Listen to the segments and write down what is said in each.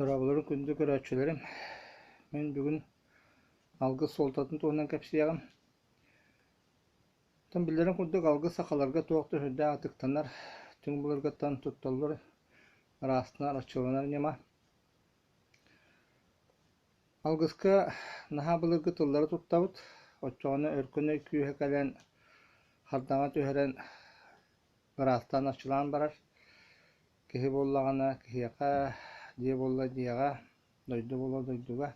Yorabların күндү көрәтчүләрем. Мен бүгін алгыс солтатын туғынан кәпсиягам. Тон билерин күндүк алгыс сақаларга туақты хүдді атықтанар. Түң бұлырғаттан тұтталыр. Растына арачыланар нема. Алгыска наха бұлырғы тыллары тұттабыт. Отчоғаны өркөні күйе кәлен хардаңа түйерен растан арчылан барар. Кехи боллағана кехияқа дие болла дияға. Дойду болла дойдуға.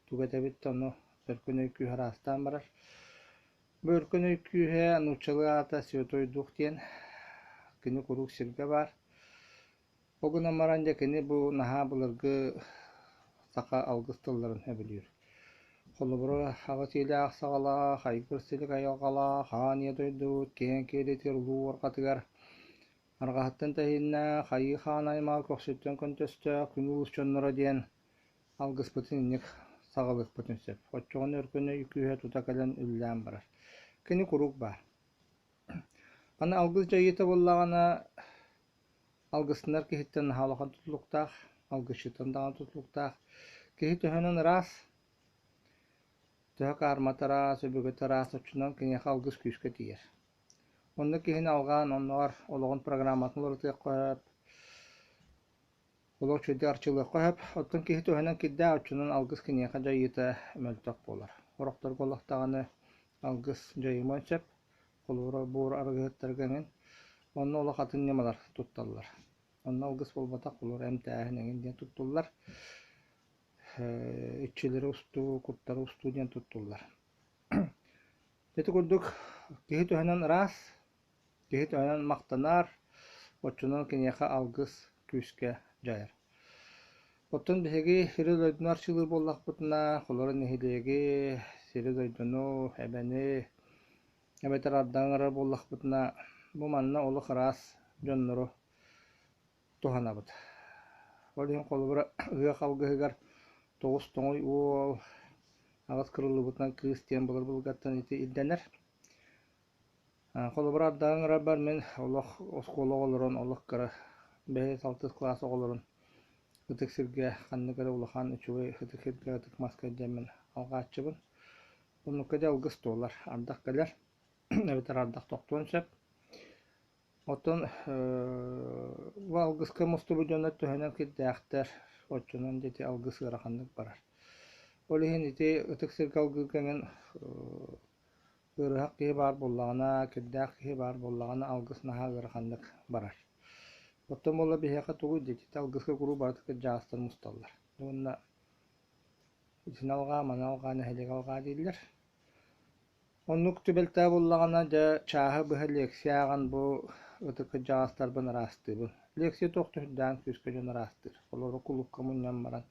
Туга тәбітті оны өркөне күйе растан барар. Бұл өркөне күйе нучалы ата сүйетой дуқтен кені құруқ сірге бар. Оғына маранда кені бұл наха бұлырғы сақа алғыз тылларын әбілер. Қолы бұры ағы телі ақсағала, қайғыр селік айалғала, қания дойдуд, кен келетер ұлу орқатығар. Арғаттын тәйінна қайы қан аймал көксеттен көнтесті күн ұлысчонлары ден алғыз бұтын инек сағылық бұтын сеп. Отчоғын өркөне үйкүйе тұта кәлен үллән барар. Кені құруқ бар. Ана алғыз жайеті боллағана алғысынар кехеттен халақан тұтылықтақ, алғысшыттан даған тұтылықтақ. Кехет өйінен рас, түйек арматы рас, өбігіті рас, отчынан кенеқ алғыз күйіске тиер. Онда кехін алған, онлар олығын программатын ұрытық қойып, олық чөйді арчылық қойып, оттың кехет өйінен кедді отчынан алғыз кенеқа жайеті мөлтік болар. Орықтар қолықтағаны алғыз жайымы өтсеп, қолуыры бұр арғыттарғанын, онны олық атын немалар тұтталылар. Онны алғыз болбата қолуыр әмтәәхінен ден тұттылар. Үтчелері ұсту, құттары ұсту ден тұттылар. Деті көрдік, кехет өйінен рас, кехет өйінен мақтанар, отчынан кенеқа алғыз күйіске жайыр. Оттан бігеге сері дойдунар чылыр боллақ бұтына, қолары нехилеге сері дойдуну, әбәні, әбәтер ардаңыры боллақ бұтына, бұл манына олық рас жонныру тухана бұт. Олығын қолы бұра ұға қалғығығар тоғыз тоңой ол ағыз кырылы бұтынан күйістен бұлыр бұлғаттан еті илденер. Қолы бұра ардаңыры бар мен олық осқолы олырын, олық кірі 5-6 классы олырын. Үтік сірге қанны кірі ұлыған үшуі үтік сірге үтік маска жәмін алға атшыбын. Бұны көде алғыз толар, ардақ кәлер, әбетер ардақ тоқтуын сөп. Оттан алғызға мұсты бұдионат түйенен кетті әқтер, отчынан деті алғыз ғырақандық барар. Олығын деті үтік сірге алғызғанын ғырық кейі бар боллағына, кеддәқ кейі бар боллағына алғыз наға ғырақандық барар. Оттан бола бейеқа туғы деті алғызға құру бардықы жағыстан мұсталар. Онына үтін алға, мана алға, нәхелек алға дейділер. Оннық түбелті боллағына чағы бұғы лексияған бұл ұтықы жағыстар бұн расты бұл. Лексия тоқты хүддан күскі жон растыр. Олары құлыққа мұннан баран.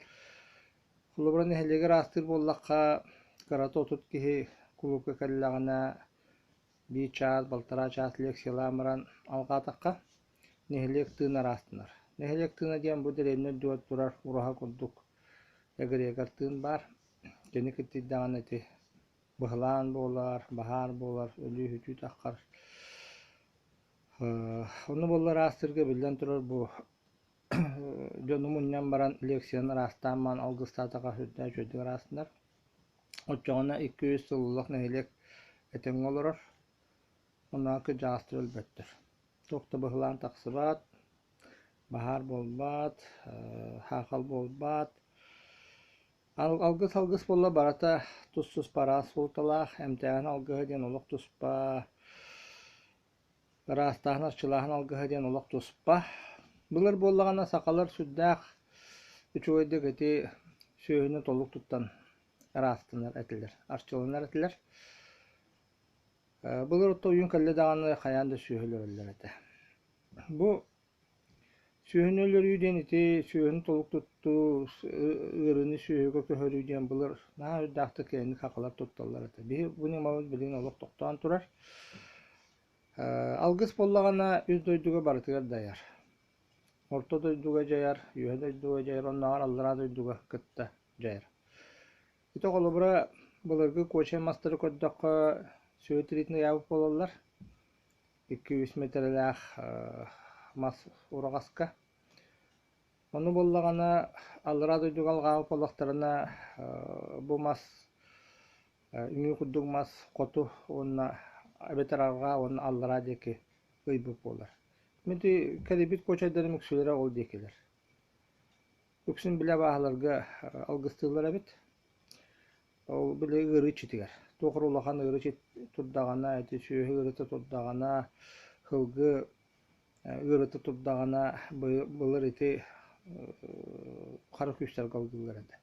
Құлыбыра нәхелегі растыр боллаққа қараты отыт кейі құлыққа кәлілағына бей час, балтара час лексияламыран алға таққа нәхелек тыына растынар. Нәхелек тыына дейін бұл дәрейіне дөт тұрар ұраға күрдік. Егер тыын бар. Кені кіттейдіған әті бұғылан болар, бағар болар, өлі хүтүй таққар. Оны болар растырға білден тұрар бұл жоны мұннан баран лексияны растаман алғыстатаға хүдді жөдігі растынар. Отчоғына 200 сылылық нәхелек әтен олырар. Онағы жағыстыр өлбеттір. Тоқты бұғылан тақсы бат, бағар болбат, хақал болбат. Алғыс болла барата тұссыз парас болталақ, әмтәғін алғығы ден олық тұспа, растағын арчылағын алғығы ден олық тұспа. Бұлар боллағана сақалар сүддәқ, үч ойдық әті сөйіні толық тұттан растынар әтілер, арчыланар әтілер. Бұлар отта үйін кәлі дағаны қаянды сөйілі өлілер әті. Бұл сүйін өлір үйден еті, сүйін толық тұтты, ұрыны сүйігі көхөр үйден бұлыр. Наға өйдақты кәйіні қақылар тұтталар әті. Бұның мауыз білген олық тоқтуан тұрар. Алғыс боллағана үз дойдуға барытығар даяр. Орта дойдуға жайар, үйе дойдуға жайар, оннағар аллара дойдуға күтті жайар. Үті қолы бұра бұлырғы көшен мастыры көддіққа сөйт ретіне яғып болалар. 200 метрләқ мас урағасқа. Оны боллағана аллара дойдугал гал полактарына бу мас үңү кудук мас коту онна абетарарга он аллара деки ыйбып болар. Мити калибит кочайдары мүксүлөрө ол декелер. Үксүн биле бааларга алгыстылар абит. Ол биле ыры читигер. Тохрулахан ыры чит турдагана, эти сүйө ырыты турдагана, хылгы ырыты турдагана былыр эти кары күстер калдылар эти.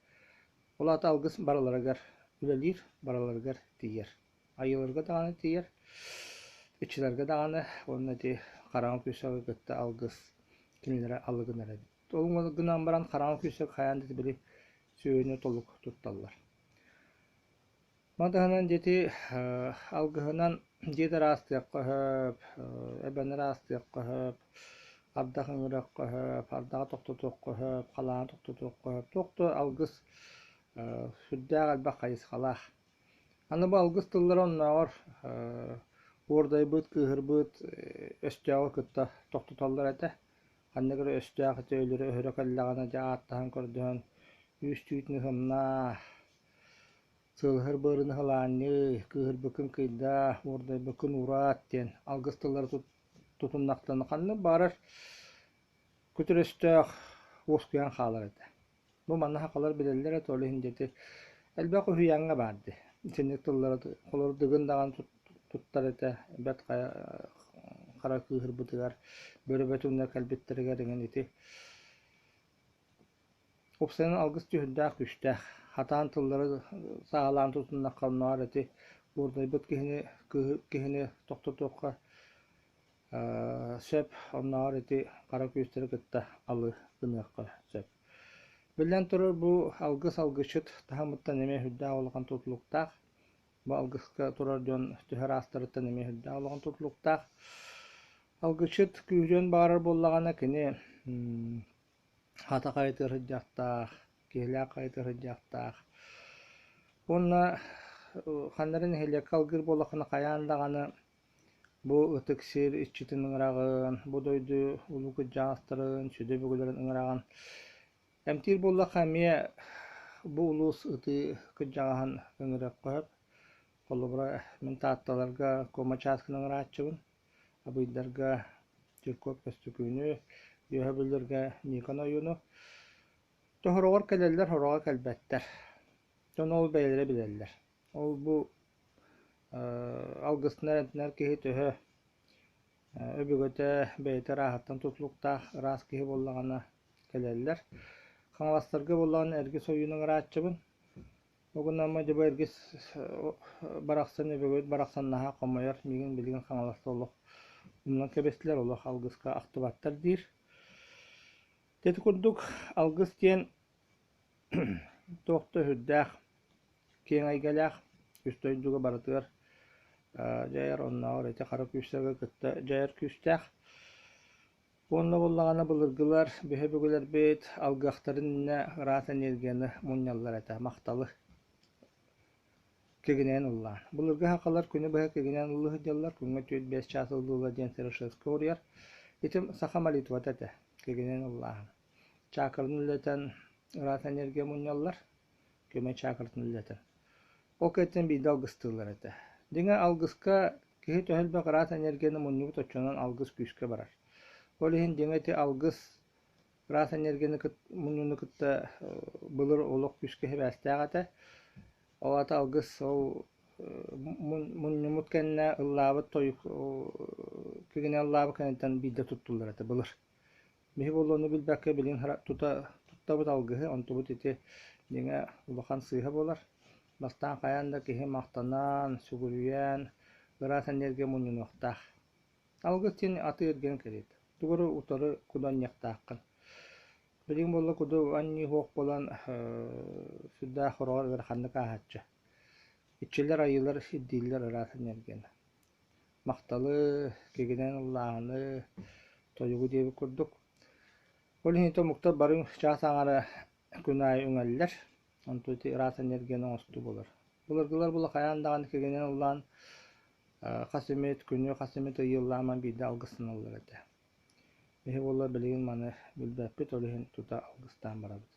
Олат алгыс бараларыгар үлелир, бараларыгар тиер. Айылырга даганы тиер. Ичилерге даганы онна ти караңы күсөгө гытта алгыс кинилere алыгынар эди. Олуң гынан баран караңы күсөк хаянды били сүйөнө толук тутталлар. Мадаханан дети алгыһынан жетер астык кыһып, эбенер астык кыһып, ардахыңырак кыһып, ардага токтотук кыһып, калаан токтотук кыһып, токто алгыс сүддәг алба кайыс халах. Аны бу алгыс тыллар онноор ордай быт кыһырбыт өстөөгө кытта токтотоллар эте. Ханнагыр өстөөгө төөлөрү өрөкөллагана жааттаан көрдөөн үстүйтүн хымна сылхыр бырын хылааны кыһырбыкын кыйда ордай быкын урат тен алгыс тыллар тутуннактан ханны барар күтүрөстөөх оскуян хаалар эте. Бу манна хакалар билеллер эте олихин дети элбек уюянга барды. Сенек тыллар колор дыгын даган туттар эте бет кара кыһырбытыгар бөрөбөтүннө калбеттерге деген ити. Опсенин алгыс түһүндәк күштәк хатан тыллары сагалаан тутунна калнаар эти урдайбыт кихини токтотуокка сөп оннаар эти кара күстер кытта алы гыныакка сөп. Билен турар бу алгыс алгычыт тахамытта неме хүддә олган тутлуктак. Бу алгыска турар дөн төһөр астырытта неме хүддә олган тутлуктак. Алгычыт күйрөн барар боллагана кини хата кайтыр жактак, келе кайтыр жактак. Онна ханнарын хелек алгыр болакына каяндаганы бу ытыксыр ичитин ыңырагын, бу дойду улугу жаастырын, сүдө бүгүлөрүн ыңыраган. Эмтир болла хамия бу улус ыты кыжагахан ыңырак коюп, колубура мен таатталарга кома часкын ыңыраачыбын, абыйдарга жүркөп көстүкүүнү, йөһөбүлөргө никон оюну. Тохорогор келеллер, хорога келбеттер. Тон ол бейлере билеллер. Ол бу алгыстынар этинер кихи төһө өбүгөтө бейте рахаттан тутлуктах рас кихи боллагана келеллер. Каңластарга боллаган эргис оюнун ыраачыбын. Огунама жаба эргис бараксан өбүгөт бараксаннаха комойор мигин билген каңласта олох. Умнан кебестилер олох алгыска актыбаттар дир. Тети курдук алгыс тиен тоқты хүддәк кең айгалақ үстөйдуга барытыгар жайар оннауыр эти қара күстәгі кытта жайар күстәк. Онна боллагана былыргылар бөһө бүгүлер бет алгақтарын рас энергияны муньяллар эте макталы кегенен уллаан. Былыргы хакалар күнү бөһө кегенен уллы жаллар күнгө 4-5 час уллы ден серешеске урьяр. Итим саха молитва тете кегенен уллаан. Чакырын үлетен рас энергия муньяллар көмө чакыртын үлетен. Ол кеттен бийди алгыстылар эте. Диңе алгыска кихи төһөлбөк рас энергияны муньюгу точонан алгыс күскө барар. Олихин диңе ти алгыс рас энергияны муньюну кытта былыр олох күскө хэбэстээгате. Олата алгыс ол муньюмут кенне ыллаабыт тойук кигине ыллаабы кенеттен бийди туттулар эте былыр. Михи болуну билбекке билин туттабыт алгыһы онтубут ити диңе улахан сыыха болар. Бастан каянда кихи мактанан, сүгүрүйен, ырас энергия муньюнуктах. Алгыс тин аты эрген керет. Тугуру утары кудан яктааккын. Билин болла куду анни хоок болан сүдда хорогор верханны каахатчы. Ичилер айылар иддилер ырас энергияны. Макталы, кегенен уллааны, тойугу деби курдук. Олихинто муктар барын чаасаңары күнай үңәллер. Онтути ырас энергияны осту болар. Буларгылар була каяндаган кегенен уллаан касымет күнү касымет ыйылламан бийди алгысын олар эте. Мехи болла билигин маны билбеппит олихин тута алгыстан барабыт.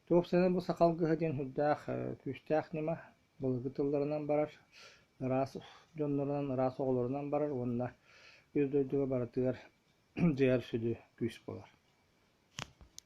Топ сene bu sakal gıhıdın hüddağ küstağ nima bulgu tıllarından barar. Ras jonlarından, ras oğullarından barar. Onunla yüz doyduğu baratır. Diğer südü küs bolar.